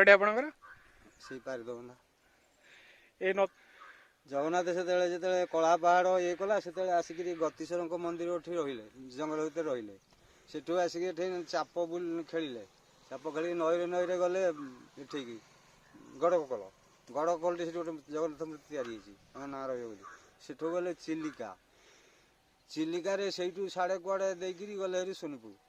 ଘरटे आपणकर से पारिदबना ए न जगन्नाथ से कला पहाड़ ये कला से आसिक गतीश्वर मंदिर उठी रहिले जंगल भीतर रहिले सेठू आसिक चाप बुल खेलिले चाप खेल नईरे नईरे गले ठीक गड़कल गड़कल से जगन्नाथ मूर्ति या ना रही सेठू गले चिलिका चिलिकार से साढ़े कुआड़े देकरी गले सोनपुर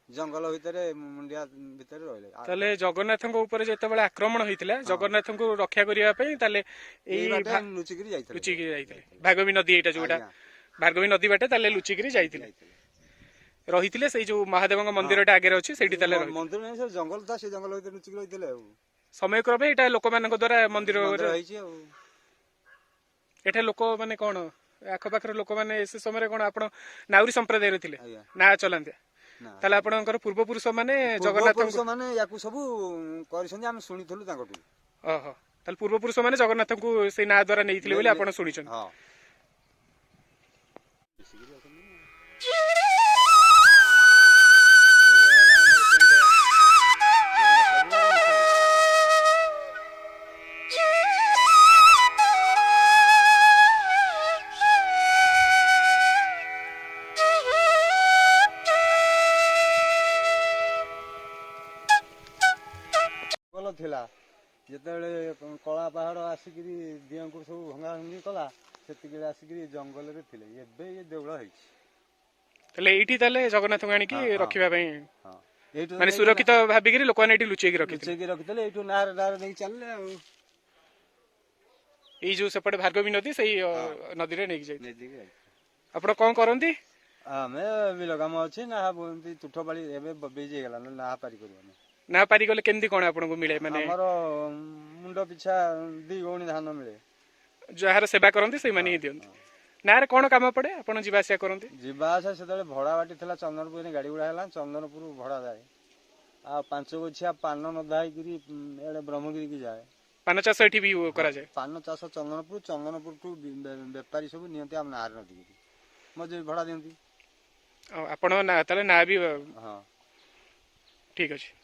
जंगल भितर मुंडिया भितर रहिले ताले जगन्नाथ ऊपर जेतेबेले आक्रमण होइतिला जगन्नाथ को रक्षा करिया पई ताले लुचिकी जाइतिले भार्गवी नदी एटा जोटा भार्गवी नदी बाटे ताले लुचिकी जाइतिले रहितिले से जो महादेव मंदिरटा आगे अछि सेठी ताले मंदिर नै से जंगल था से जंगल भितर लुचिकी रहितिले समय क्रमे एटा लोक मानक द्वारा मंदिर रहिछि एटा लोक माने कोन आखपाखर लोक माने से समय कोन आपण नाउरी संप्रदाय रे थिले ना चलंते ताले आपणकर पूर्वपुरुष माने जगन्नाथ माने याकू सब करिसंदी हम सुनिथलु ताकटू ओहो ताले पूर्वपुरुष माने जगन्नाथ को से ना द्वारा नेइथिले बोले आपण सुनिछन हां थिला जेतेबेले कला पहाड़ आसिक दियों को सब भंगा भंगी कला से आसिक जंगल रे थिले एबे ये देउळ हैछि तले एठी तले जगन्नाथ गाणी की रखिबा पई हां एठु माने सुरक्षित भाबी कि लोक एठी लुचेकी रखितले एठु नार नार नै चलले ए जो सेपटे भार्गवी नदी सही नदी रे नेकी जाई आपण कोन करंती आमे बिल काम अछि ना बोंती तुठबाली एबे बेजे गेला ना पारी करबो ना पारी गले केमदी कोन आपन को मिले माने हमर मुंडो पिछा 2 गौणी धान मिले जहार सेवा करंती से माने दियंती ना रे कोन काम पड़े आपन जीवासिया करंती जीवासिया सेतले भड़ा बाटी थला चंदनपुर ने गाड़ी उड़ा हला चंदनपुर भड़ा जाए आ 5 गोछिया पान नदाई गिरी एडे ब्रह्मगिरी की जाए पान चाष एठी भी करा जाए पान चाष चंदनपुर टू व्यापारी सब नियंती हम नार नदी मजे भड़ा दियंती आपण ना तले ना भी हां ठीक अछि